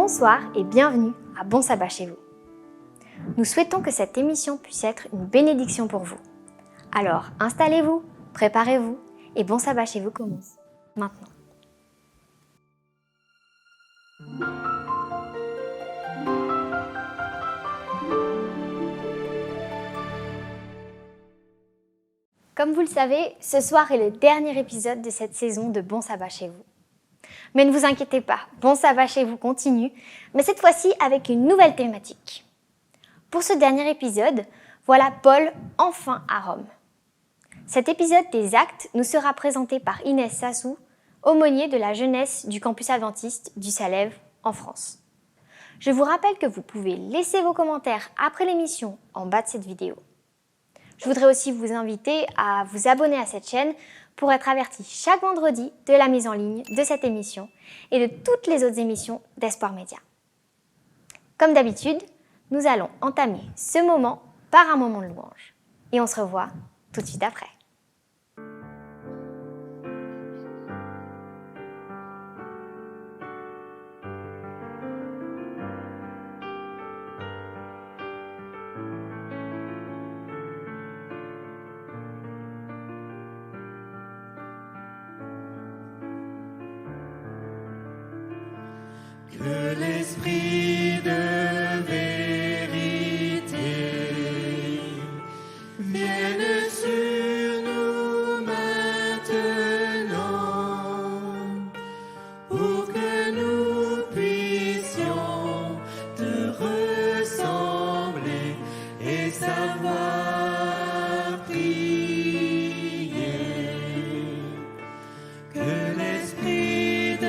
Bonsoir et bienvenue à Bon Sabbat chez vous. Nous souhaitons que cette émission puisse être une bénédiction pour vous. Alors installez-vous, préparez-vous et Bon Sabbat chez vous commence maintenant. Comme vous le savez, ce soir est le dernier épisode de cette saison de Bon Sabbat chez vous. Mais ne vous inquiétez pas, Bon Sabbat chez vous continue, mais cette fois-ci avec une nouvelle thématique. Pour ce dernier épisode, voilà Paul enfin à Rome. Cet épisode des Actes nous sera présenté par Inès Sassou, aumônier de la jeunesse du campus adventiste du Salève en France. Je vous rappelle que vous pouvez laisser vos commentaires après l'émission en bas de cette vidéo. Je voudrais aussi vous inviter à vous abonner à cette chaîne pour être averti chaque vendredi de la mise en ligne de cette émission et de toutes les autres émissions d'Espoir Média. Comme d'habitude, nous allons entamer ce moment par un moment de louange. Et on se revoit tout de suite après. Que l'esprit de vérité vienne sur nous maintenant, pour que nous puissions te ressembler et savoir prier. Que l'esprit de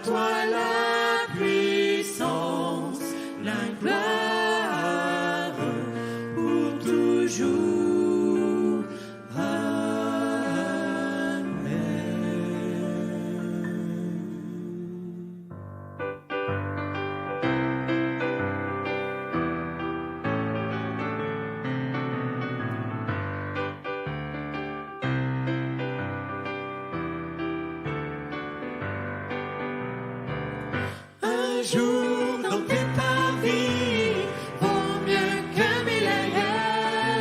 toi la pluie. jour dans tes parvis vaut mieux que mille ailleurs.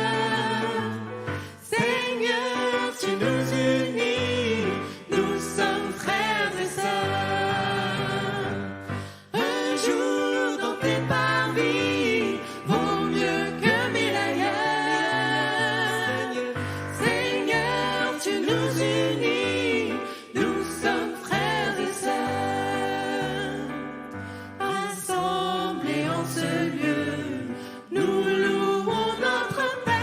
Seigneur, tu nous unis, nous sommes frères et sœurs. Un jour dans tes parvis vaut mieux que mille ailleurs. Seigneur, tu nous unis, nous sommes frères et sœurs. Rassemblés en ce lieu, nous louons notre Père.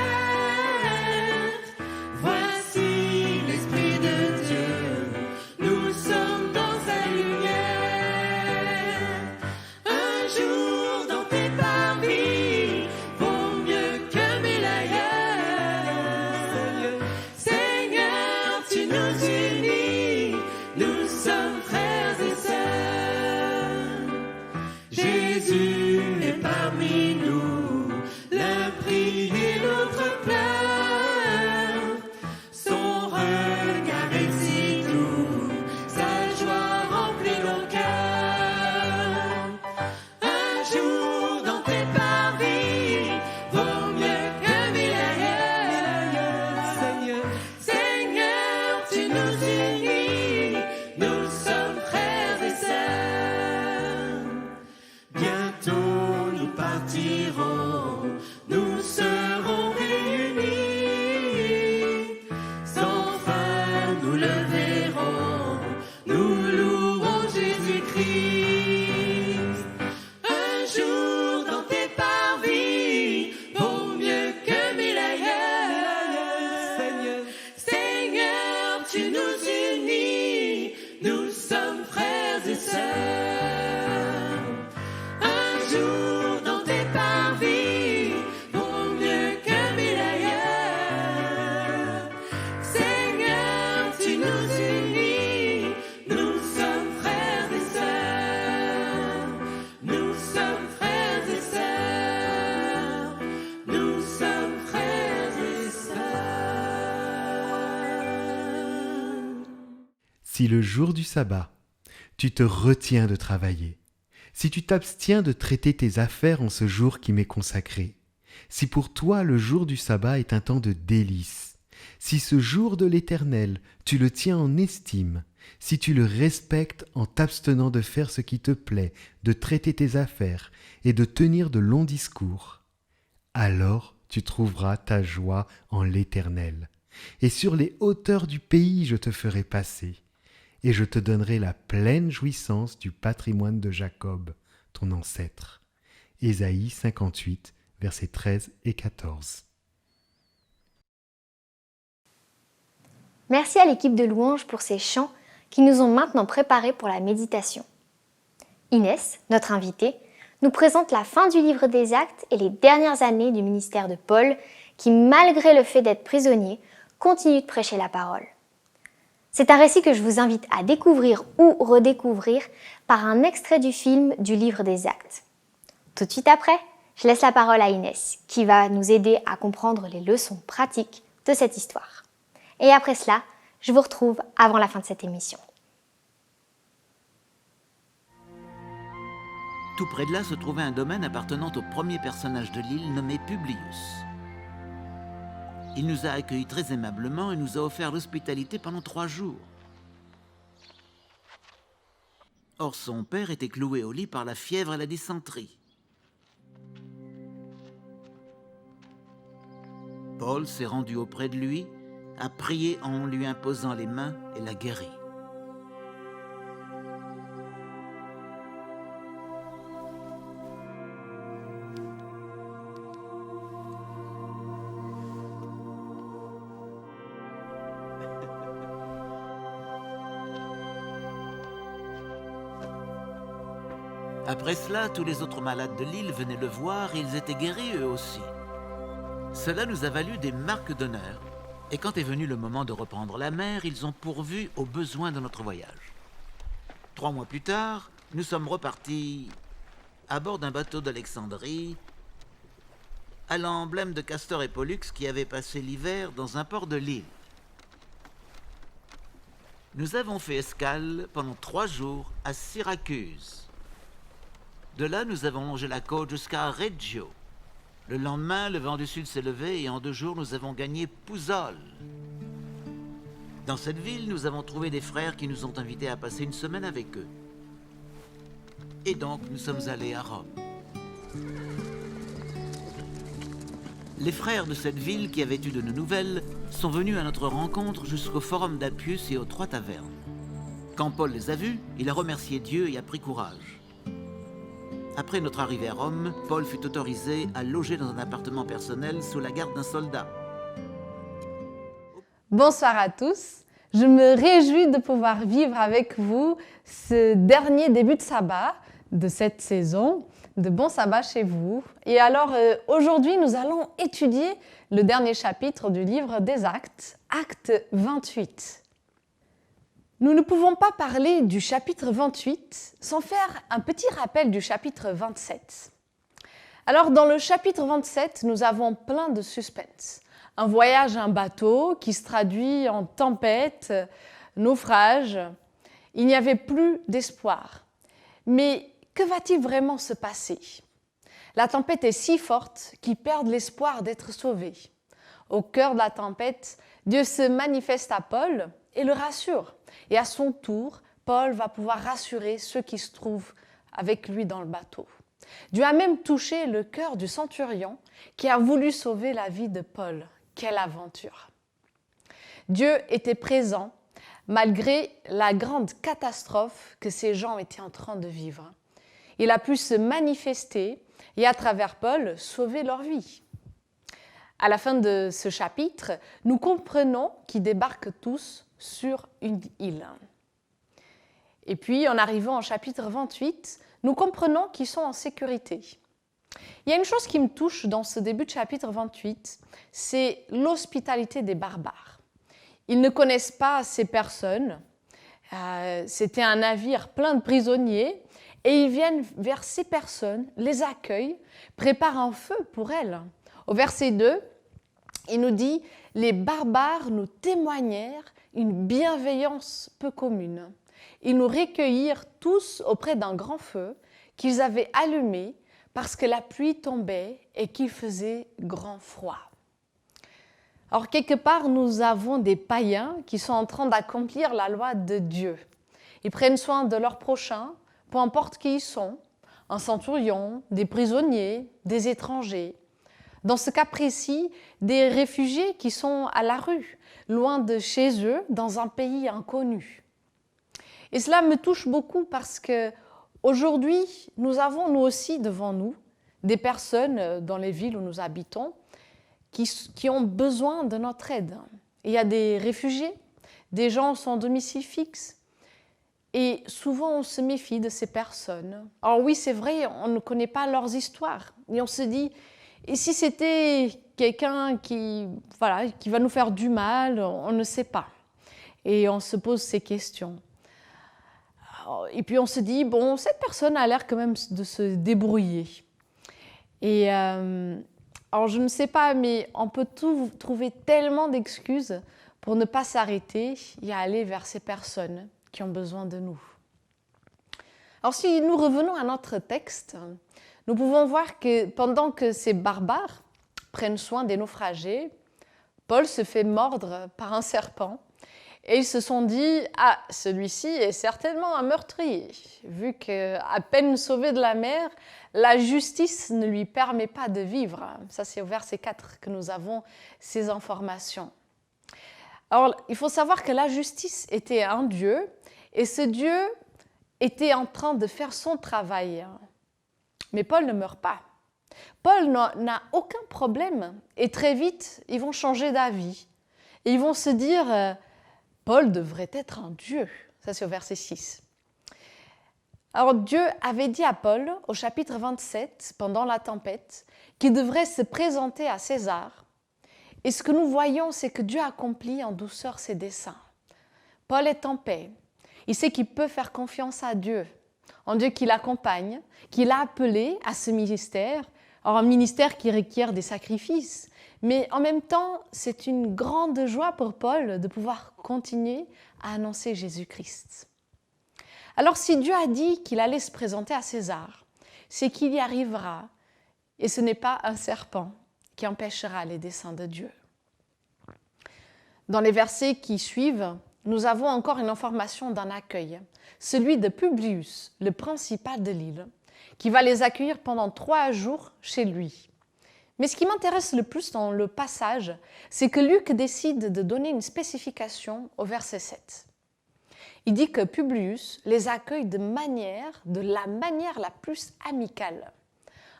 Voici l'Esprit de Dieu, nous sommes dans sa lumière. Un jour dans tes parvis vaut mieux que mille ailleurs. Seigneur, tu nous unis, nous sommes frères et sœurs. Jésus est parmi nous, l'un prie et l'autre pleure. Son regard est si doux, sa joie remplit nos cœurs. Un jour dans tes parvis vaut mieux que mille ailleurs. Seigneur, tu nous unis, nous sommes frères et sœurs. Bientôt nous partirons, nous serons réunis. Sans fin nous le verrons, nous louerons Jésus-Christ. Un jour dans tes parvis vaut mieux que mille ailleurs. Seigneur, tu nous unis, nous sommes frères et sœurs. Un jour dans tes parvis vaut mieux que mille ailleurs. Seigneur, tu nous unis, nous sommes frères et sœurs. Nous sommes frères et sœurs. Nous sommes frères et sœurs. Si le jour du sabbat, tu te retiens de travailler, si tu t'abstiens de traiter tes affaires en ce jour qui m'est consacré, si pour toi le jour du sabbat est un temps de délice, si ce jour de l'Éternel, tu le tiens en estime, si tu le respectes en t'abstenant de faire ce qui te plaît, de traiter tes affaires et de tenir de longs discours, alors tu trouveras ta joie en l'Éternel. Et sur les hauteurs du pays je te ferai passer, et je te donnerai la pleine jouissance du patrimoine de Jacob, ton ancêtre. Ésaïe 58, versets 13 et 14. Merci à l'équipe de louanges pour ces chants qui nous ont maintenant préparés pour la méditation. Inès, notre invitée, nous présente la fin du livre des Actes et les dernières années du ministère de Paul qui, malgré le fait d'être prisonnier, continue de prêcher la parole. C'est un récit que je vous invite à découvrir ou redécouvrir par un extrait du film du livre des Actes. Tout de suite après, je laisse la parole à Inès qui va nous aider à comprendre les leçons pratiques de cette histoire. Et après cela, je vous retrouve avant la fin de cette émission. Tout près de là se trouvait un domaine appartenant au premier personnage de l'île nommé Publius. Il nous a accueillis très aimablement et nous a offert l'hospitalité pendant 3 jours. Or, son père était cloué au lit par la fièvre et la dysenterie. Paul s'est rendu auprès de lui, a prié en lui imposant les mains et l'a guéri. Après cela, tous les autres malades de l'île venaient le voir et ils étaient guéris eux aussi. Cela nous a valu des marques d'honneur. Et quand est venu le moment de reprendre la mer, ils ont pourvu aux besoins de notre voyage. 3 mois plus tard, nous sommes repartis à bord d'un bateau d'Alexandrie, à l'emblème de Castor et Pollux qui avaient passé l'hiver dans un port de l'île. Nous avons fait escale pendant 3 jours à Syracuse. De là, nous avons longé la côte jusqu'à Reggio. Le lendemain, le vent du sud s'est levé et en 2 jours, nous avons gagné Pouzzoles. Dans cette ville, nous avons trouvé des frères qui nous ont invités à passer une semaine avec eux. Et donc, nous sommes allés à Rome. Les frères de cette ville qui avaient eu de nos nouvelles sont venus à notre rencontre jusqu'au Forum d'Appius et aux 3 tavernes. Quand Paul les a vus, il a remercié Dieu et a pris courage. Après notre arrivée à Rome, Paul fut autorisé à loger dans un appartement personnel sous la garde d'un soldat. Bonsoir à tous. Je me réjouis de pouvoir vivre avec vous ce dernier début de sabbat de cette saison, de Bon Sabbat chez vous. Et alors, aujourd'hui, nous allons étudier le dernier chapitre du livre des Actes, Acte 28. Nous ne pouvons pas parler du chapitre 28 sans faire un petit rappel du chapitre 27. Alors, dans le chapitre 27, nous avons plein de suspense. Un voyage en bateau qui se traduit en tempête, naufrage. Il n'y avait plus d'espoir. Mais que va-t-il vraiment se passer? La tempête est si forte qu'ils perdent l'espoir d'être sauvés. Au cœur de la tempête, Dieu se manifeste à Paul et le rassure. Et à son tour, Paul va pouvoir rassurer ceux qui se trouvent avec lui dans le bateau. Dieu a même touché le cœur du centurion qui a voulu sauver la vie de Paul. Quelle aventure! Dieu était présent malgré la grande catastrophe que ces gens étaient en train de vivre. Il a pu se manifester et à travers Paul sauver leur vie. À la fin de ce chapitre, nous comprenons qu'ils débarquent tous sur une île. Et puis, en arrivant au chapitre 28, nous comprenons qu'ils sont en sécurité. Il y a une chose qui me touche dans ce début de chapitre 28, c'est l'hospitalité des barbares. Ils ne connaissent pas ces personnes. C'était un navire plein de prisonniers et ils viennent vers ces personnes, les accueillent, préparent un feu pour elles. Au verset 2, il nous dit « Les barbares nous témoignèrent une bienveillance peu commune. Ils nous recueillirent tous auprès d'un grand feu qu'ils avaient allumé parce que la pluie tombait et qu'il faisait grand froid. » Alors, quelque part, nous avons des païens qui sont en train d'accomplir la loi de Dieu. Ils prennent soin de leurs prochains, peu importe qui ils sont, un centurion, des prisonniers, des étrangers. Dans ce cas précis, des réfugiés qui sont à la rue, loin de chez eux, dans un pays inconnu. Et cela me touche beaucoup parce que aujourd'hui, nous avons nous aussi devant nous des personnes dans les villes où nous habitons qui ont besoin de notre aide. Il y a des réfugiés, des gens sans domicile fixe et souvent on se méfie de ces personnes. Alors oui, c'est vrai, on ne connaît pas leurs histoires et on se dit, et si c'était quelqu'un qui va nous faire du mal, on ne sait pas. Et on se pose ces questions. Et puis on se dit, bon, cette personne a l'air quand même de se débrouiller. Et alors je ne sais pas, mais on peut trouver tellement d'excuses pour ne pas s'arrêter et aller vers ces personnes qui ont besoin de nous. Alors si nous revenons à notre texte, nous pouvons voir que pendant que ces barbares prennent soin des naufragés, Paul se fait mordre par un serpent. Et ils se sont dit, ah, celui-ci est certainement un meurtrier, vu qu'à peine sauvé de la mer, la justice ne lui permet pas de vivre. Ça, c'est au verset 4 que nous avons ces informations. Alors, il faut savoir que la justice était un Dieu, et ce Dieu était en train de faire son travail. Mais Paul ne meurt pas. Paul n'a aucun problème, et très vite, ils vont changer d'avis. Et ils vont se dire... Paul devrait être un Dieu. Ça, c'est au verset 6. Alors, Dieu avait dit à Paul, au chapitre 27, pendant la tempête, qu'il devrait se présenter à César. Et ce que nous voyons, c'est que Dieu accomplit en douceur ses desseins. Paul est en paix. Il sait qu'il peut faire confiance à Dieu, en Dieu qui l'accompagne, qui l'a appelé à ce ministère. Alors, un ministère qui requiert des sacrifices. Mais en même temps, c'est une grande joie pour Paul de pouvoir continuer à annoncer Jésus-Christ. Alors si Dieu a dit qu'il allait se présenter à César, c'est qu'il y arrivera, et ce n'est pas un serpent qui empêchera les desseins de Dieu. Dans les versets qui suivent, nous avons encore une information d'un accueil, celui de Publius, le principal de l'île, qui va les accueillir pendant 3 jours chez lui. Mais ce qui m'intéresse le plus dans le passage, c'est que Luc décide de donner une spécification au verset 7. Il dit que Publius les accueille de la manière la plus amicale.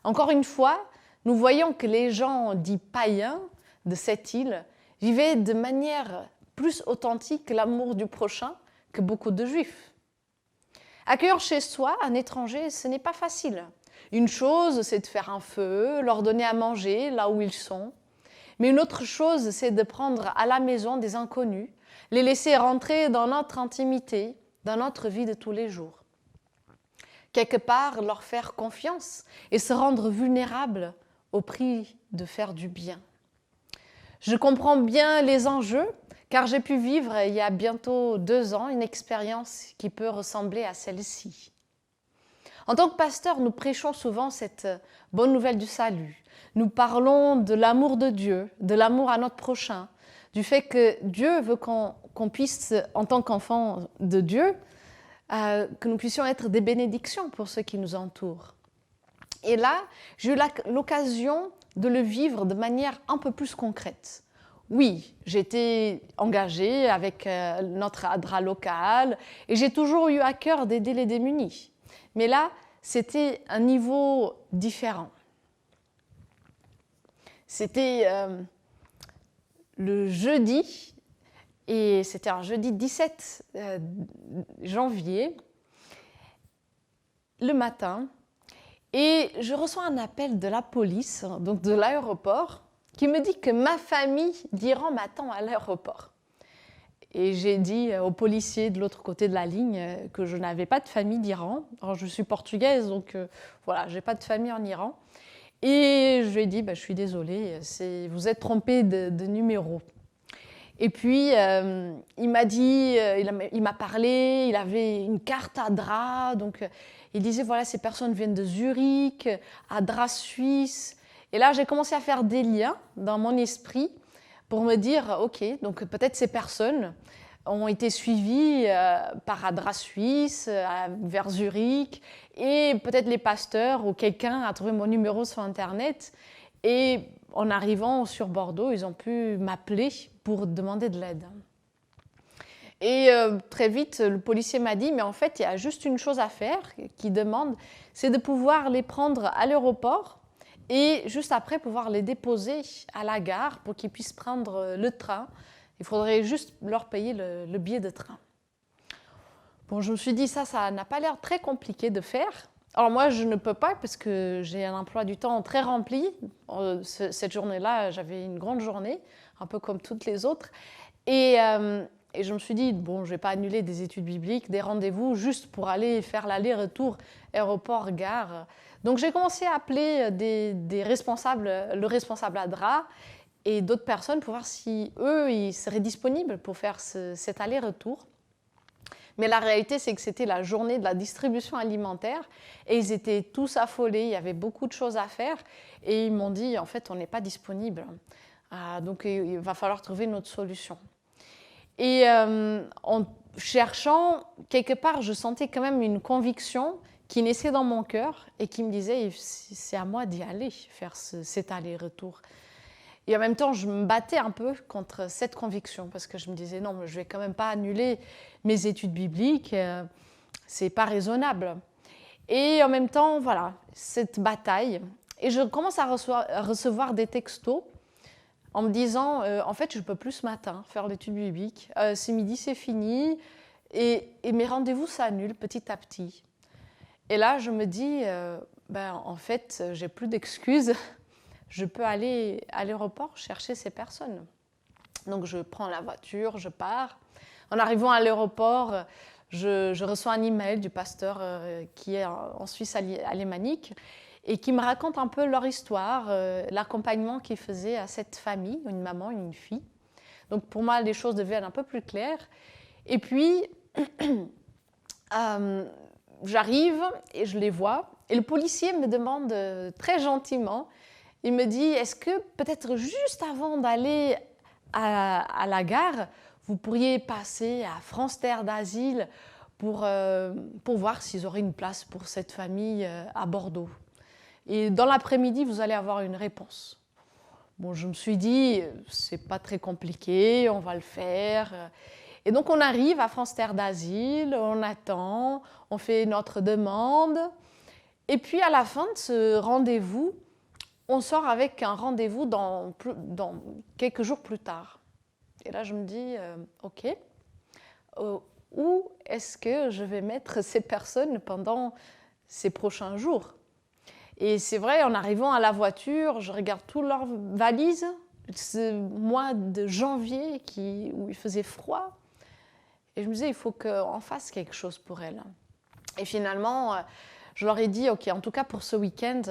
Encore une fois, nous voyons que les gens dits païens de cette île vivaient de manière plus authentique l'amour du prochain que beaucoup de juifs. Accueillir chez soi un étranger, ce n'est pas facile. Une chose, c'est de faire un feu, leur donner à manger là où ils sont. Mais une autre chose, c'est de prendre à la maison des inconnus, les laisser rentrer dans notre intimité, dans notre vie de tous les jours. Quelque part, leur faire confiance et se rendre vulnérable au prix de faire du bien. Je comprends bien les enjeux, car j'ai pu vivre il y a bientôt 2 ans une expérience qui peut ressembler à celle-ci. En tant que pasteur, nous prêchons souvent cette bonne nouvelle du salut. Nous parlons de l'amour de Dieu, de l'amour à notre prochain, du fait que Dieu veut qu'on puisse, en tant qu'enfants de Dieu, que nous puissions être des bénédictions pour ceux qui nous entourent. Et là, j'ai eu l'occasion de le vivre de manière un peu plus concrète. Oui, j'étais engagée avec notre ADRA local et j'ai toujours eu à cœur d'aider les démunis. Mais là, c'était un niveau différent. C'était le jeudi, et c'était un jeudi 17 janvier, le matin, et je reçois un appel de la police, donc de l'aéroport, qui me dit que ma famille d'Iran m'attend à l'aéroport. Et j'ai dit au policier de l'autre côté de la ligne que je n'avais pas de famille d'Iran. Alors, je suis portugaise, donc voilà, je n'ai pas de famille en Iran. Et je lui ai dit, je suis désolée, vous êtes trompé de numéro. Et puis, il m'a dit, il m'a parlé, il avait une carte ADRA, donc il disait, voilà, ces personnes viennent de Zurich, ADRA Suisse. Et là, j'ai commencé à faire des liens dans mon esprit pour me dire, ok, donc peut-être ces personnes ont été suivies par ADRA Suisse, vers Zurich, et peut-être les pasteurs ou quelqu'un a trouvé mon numéro sur Internet. Et en arrivant sur Bordeaux, ils ont pu m'appeler pour demander de l'aide. Et très vite, le policier m'a dit, mais en fait, il y a juste une chose à faire qui demande, c'est de pouvoir les prendre à l'aéroport et juste après pouvoir les déposer à la gare pour qu'ils puissent prendre le train. Il faudrait juste leur payer le billet de train. Bon, je me suis dit, ça n'a pas l'air très compliqué de faire. Alors moi, je ne peux pas parce que j'ai un emploi du temps très rempli. Cette journée-là, j'avais une grande journée, un peu comme toutes les autres. Et je me suis dit, bon, je ne vais pas annuler des études bibliques, des rendez-vous, juste pour aller faire l'aller-retour aéroport-gare. Donc j'ai commencé à appeler des responsables, le responsable ADRA et d'autres personnes pour voir si eux, ils seraient disponibles pour faire cet aller-retour. Mais la réalité, c'est que c'était la journée de la distribution alimentaire et ils étaient tous affolés, il y avait beaucoup de choses à faire et ils m'ont dit, en fait, on n'est pas disponible. Donc il va falloir trouver une autre solution. Et en cherchant, quelque part, je sentais quand même une conviction qui naissait dans mon cœur et qui me disait, c'est à moi d'y aller, faire cet aller-retour. Et en même temps, je me battais un peu contre cette conviction parce que je me disais, non, mais je ne vais quand même pas annuler mes études bibliques, ce n'est pas raisonnable. Et en même temps, voilà, cette bataille. Et je commence à recevoir des textos en me disant, en fait, je ne peux plus ce matin faire l'étude biblique. Ce midi, c'est fini. Et mes rendez-vous s'annulent petit à petit. Et là, je me dis, en fait, j'ai plus d'excuses. Je peux aller à l'aéroport chercher ces personnes. Donc, je prends la voiture, je pars. En arrivant à l'aéroport, je reçois un email du pasteur qui est en Suisse alémanique et qui me raconte un peu leur histoire, l'accompagnement qu'ils faisaient à cette famille, une maman et une fille. Donc, pour moi, les choses deviennent un peu plus claires. Et puis, j'arrive et je les vois Et le policier me demande très gentiment, il me dit, est-ce que peut-être juste avant d'aller à la gare, vous pourriez passer à France Terre d'Asile pour voir s'ils auraient une place pour cette famille à Bordeaux. Et dans l'après-midi, vous allez avoir une réponse. Bon, je me suis dit, c'est pas très compliqué, on va le faire. Et donc on arrive à France Terre d'Asile, on attend, on fait notre demande. Et puis à la fin de ce rendez-vous, on sort avec un rendez-vous dans quelques jours plus tard. Et là je me dis, ok, où est-ce que je vais mettre ces personnes pendant ces prochains jours ? Et c'est vrai, en arrivant à la voiture, je regarde toutes leurs valises. Ce mois de janvier où il faisait froid. Et je me disais, il faut qu'on fasse quelque chose pour elles. Et finalement, je leur ai dit, ok, en tout cas pour ce week-end,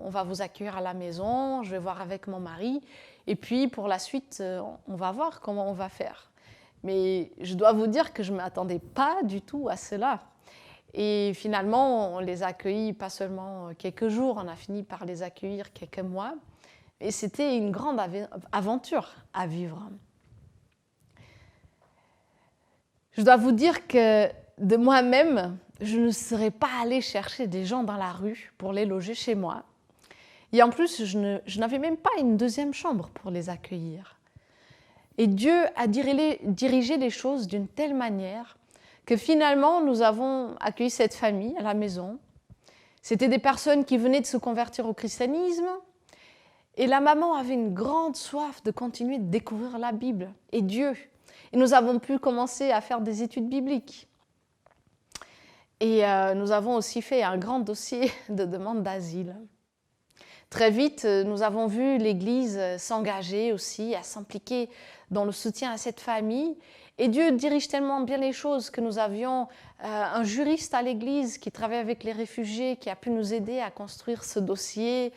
on va vous accueillir à la maison, je vais voir avec mon mari. Et puis pour la suite, on va voir comment on va faire. Mais je dois vous dire que je ne m'attendais pas du tout à cela. Et finalement, on les a accueillis pas seulement quelques jours, on a fini par les accueillir quelques mois. Et c'était une grande aventure à vivre. Je dois vous dire que de moi-même, je ne serais pas allée chercher des gens dans la rue pour les loger chez moi. Et en plus, je n'avais même pas une deuxième chambre pour les accueillir. Et Dieu a dirigé les choses d'une telle manière que finalement, nous avons accueilli cette famille à la maison. C'était des personnes qui venaient de se convertir au christianisme. Et la maman avait une grande soif de continuer de découvrir la Bible et Dieu. Et nous avons pu commencer à faire des études bibliques. Et nous avons aussi fait un grand dossier de demande d'asile. Très vite, nous avons vu l'Église s'engager aussi, à s'impliquer dans le soutien à cette famille. Et Dieu dirige tellement bien les choses que nous avions un juriste à l'Église qui travaille avec les réfugiés, qui a pu nous aider à construire ce dossier,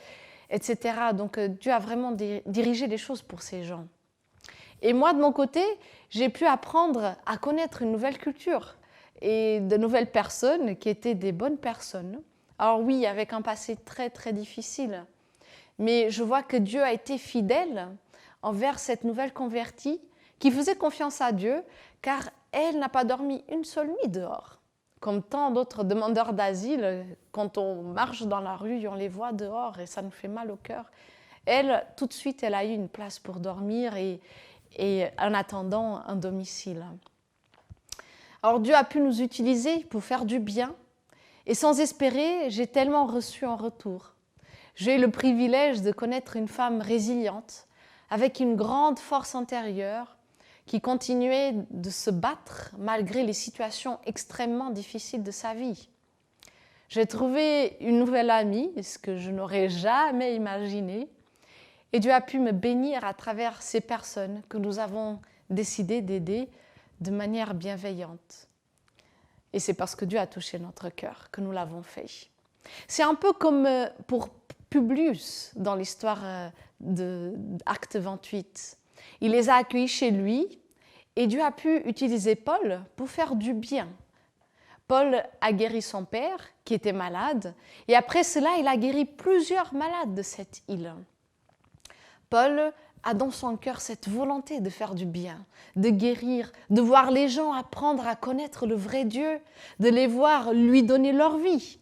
etc. Donc Dieu a vraiment dirigé les choses pour ces gens. Et moi, de mon côté, j'ai pu apprendre à connaître une nouvelle culture et de nouvelles personnes qui étaient des bonnes personnes. Alors oui, avec un passé très, très difficile. Mais je vois que Dieu a été fidèle envers cette nouvelle convertie qui faisait confiance à Dieu, car elle n'a pas dormi une seule nuit dehors. Comme tant d'autres demandeurs d'asile, quand on marche dans la rue, on les voit dehors et ça nous fait mal au cœur. Elle, tout de suite, elle a eu une place pour dormir et en attendant un domicile. Alors Dieu a pu nous utiliser pour faire du bien et sans espérer, j'ai tellement reçu en retour. J'ai eu le privilège de connaître une femme résiliente, avec une grande force intérieure, qui continuait de se battre malgré les situations extrêmement difficiles de sa vie. J'ai trouvé une nouvelle amie, ce que je n'aurais jamais imaginé, et Dieu a pu me bénir à travers ces personnes que nous avons décidé d'aider de manière bienveillante. Et c'est parce que Dieu a touché notre cœur que nous l'avons fait. C'est un peu comme pour Publius dans l'histoire d'Acte 28. Il les a accueillis chez lui et Dieu a pu utiliser Paul pour faire du bien. Paul a guéri son père qui était malade et après cela, il a guéri plusieurs malades de cette île. Paul a dans son cœur cette volonté de faire du bien, de guérir, de voir les gens apprendre à connaître le vrai Dieu, de les voir lui donner leur vie.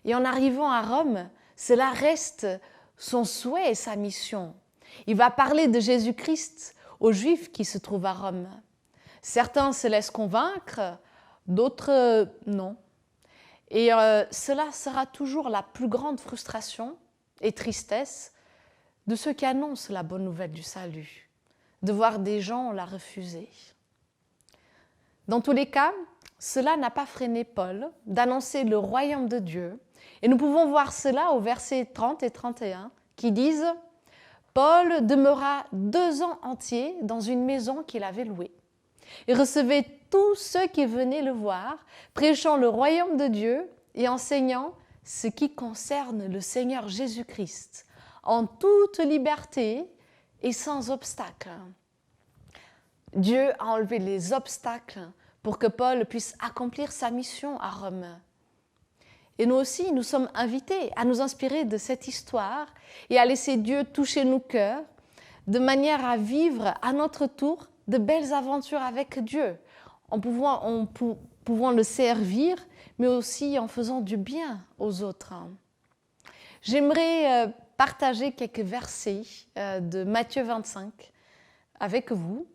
Et en arrivant à Rome, cela reste son souhait et sa mission. Il va parler de Jésus-Christ aux Juifs qui se trouvent à Rome. Certains se laissent convaincre, d'autres non. Et cela sera toujours la plus grande frustration et tristesse de ceux qui annoncent la bonne nouvelle du salut, de voir des gens la refuser. Dans tous les cas, cela n'a pas freiné Paul d'annoncer le royaume de Dieu. Et nous pouvons voir cela au verset 30 et 31 qui disent « Paul demeura 2 ans entiers dans une maison qu'il avait louée. Il recevait tous ceux qui venaient le voir, prêchant le royaume de Dieu et enseignant ce qui concerne le Seigneur Jésus-Christ, en toute liberté et sans obstacle. » Dieu a enlevé les obstacles pour que Paul puisse accomplir sa mission à Rome. Et nous aussi, nous sommes invités à nous inspirer de cette histoire et à laisser Dieu toucher nos cœurs de manière à vivre à notre tour de belles aventures avec Dieu, en pouvant le servir, mais aussi en faisant du bien aux autres. J'aimerais partager quelques versets de Matthieu 25 avec vous.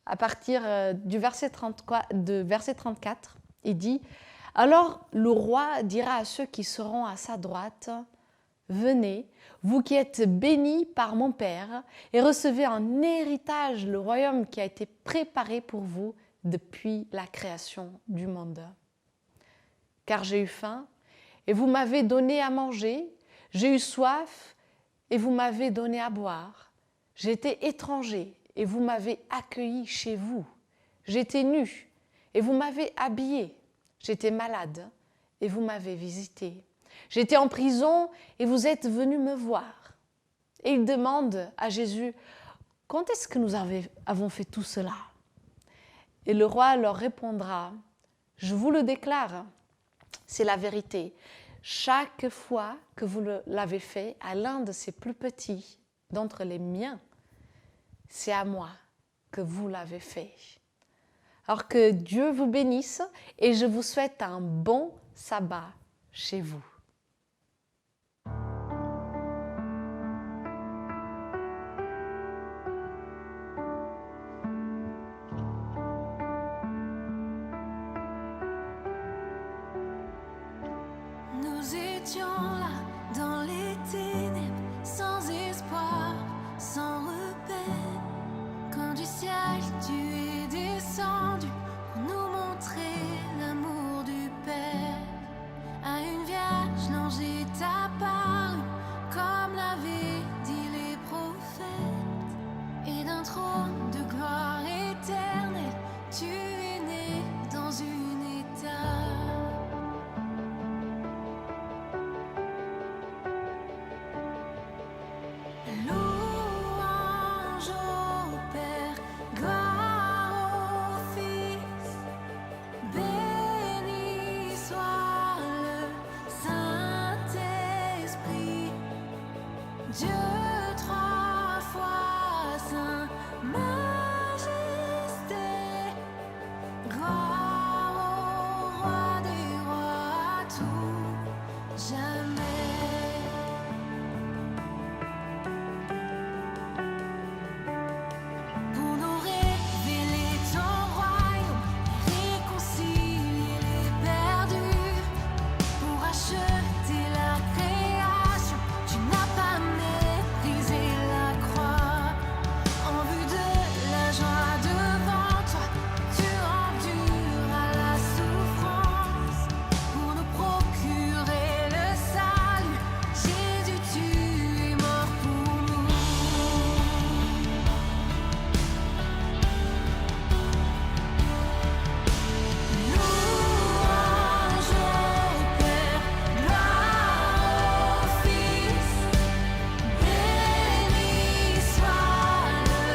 À partir du verset 34, il dit « Alors le roi dira à ceux qui seront à sa droite, « Venez, vous qui êtes bénis par mon Père, et recevez en héritage le royaume qui a été préparé pour vous depuis la création du monde. Car j'ai eu faim, et vous m'avez donné à manger, j'ai eu soif, et vous m'avez donné à boire. J'étais étranger, et vous m'avez accueilli chez vous. J'étais nu, et vous m'avez habillé. J'étais malade, et vous m'avez visité. J'étais en prison, et vous êtes venus me voir. » Et il demande à Jésus, « Quand est-ce que nous avons fait tout cela ?» Et le roi leur répondra, « Je vous le déclare, c'est la vérité. Chaque fois que vous l'avez fait à l'un de ces plus petits d'entre les miens, c'est à moi que vous l'avez fait. » Alors que Dieu vous bénisse et je vous souhaite un bon sabbat chez vous. Nous étions là dans les ténèbres, sans espoir, sans repère. Quand du ciel tu es descendu pour nous montrer l'amour du Père. À une vierge l'ange est apparu, comme l'avaient dit les prophètes. Et d'un trône de gloire éternelle, tu es né dans une étape. Louange au Père, gloire au Fils, béni soit le Saint-Esprit, Dieu trois fois saint, majesté, gloire au roi des rois, à tout jamais. Pour nous révéler ton royaume, réconcilier les perdus, pour acheter la création, tu n'as pas méprisé la croix. En vue de la joie devant toi, tu enduras la souffrance, pour nous procurer le salut. Jésus, tu es mort pour nous. Louange au Père, gloire au Fils, béni soit le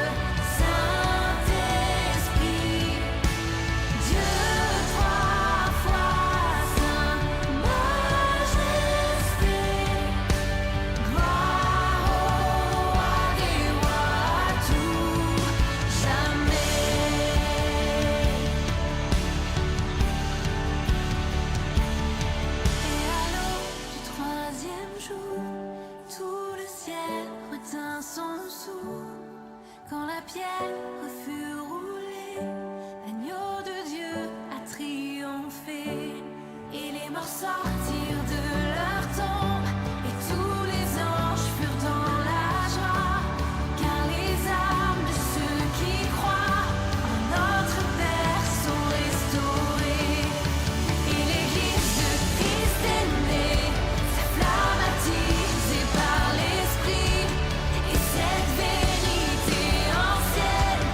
Saint-Esprit, Dieu trois fois saint, majesté, gloire au roi des rois, à tout jamais. Et à l'aube du troisième jour, tout le ciel retint son souffle. Quand la pierre fut roulée, l'agneau de Dieu a triomphé. Et les morts sortirent de leur tombe, et tous les anges furent dans la joie. Car les âmes de ceux qui croient en notre Père sont restaurées. Et l'Église de Christ est née, sa flamme attisée par l'Esprit. Et cette vérité ancienne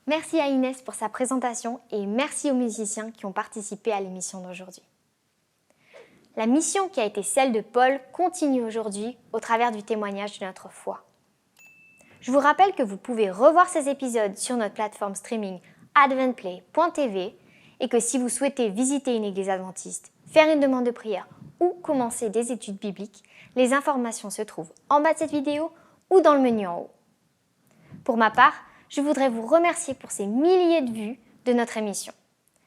Merci à Inès pour sa présentation et merci aux musiciens qui ont participé à l'émission d'aujourd'hui. La mission qui a été celle de Paul continue aujourd'hui au travers du témoignage de notre foi. Je vous rappelle que vous pouvez revoir ces épisodes sur notre plateforme streaming adventplay.tv et que si vous souhaitez visiter une église adventiste, faire une demande de prière ou commencer des études bibliques, les informations se trouvent en bas de cette vidéo ou dans le menu en haut. Pour ma part, je voudrais vous remercier pour ces milliers de vues de notre émission.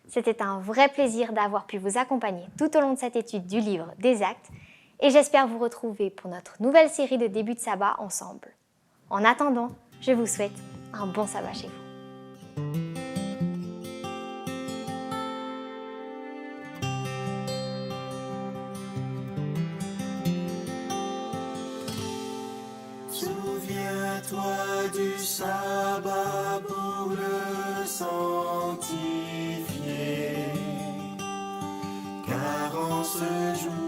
C'était un vrai plaisir d'avoir pu vous accompagner tout au long de cette étude du livre des Actes et j'espère vous retrouver pour notre nouvelle série de début de sabbat ensemble. En attendant, je vous souhaite un bon sabbat chez vous. Souviens-toi du sabbat pour le sanctifier, car en ce jour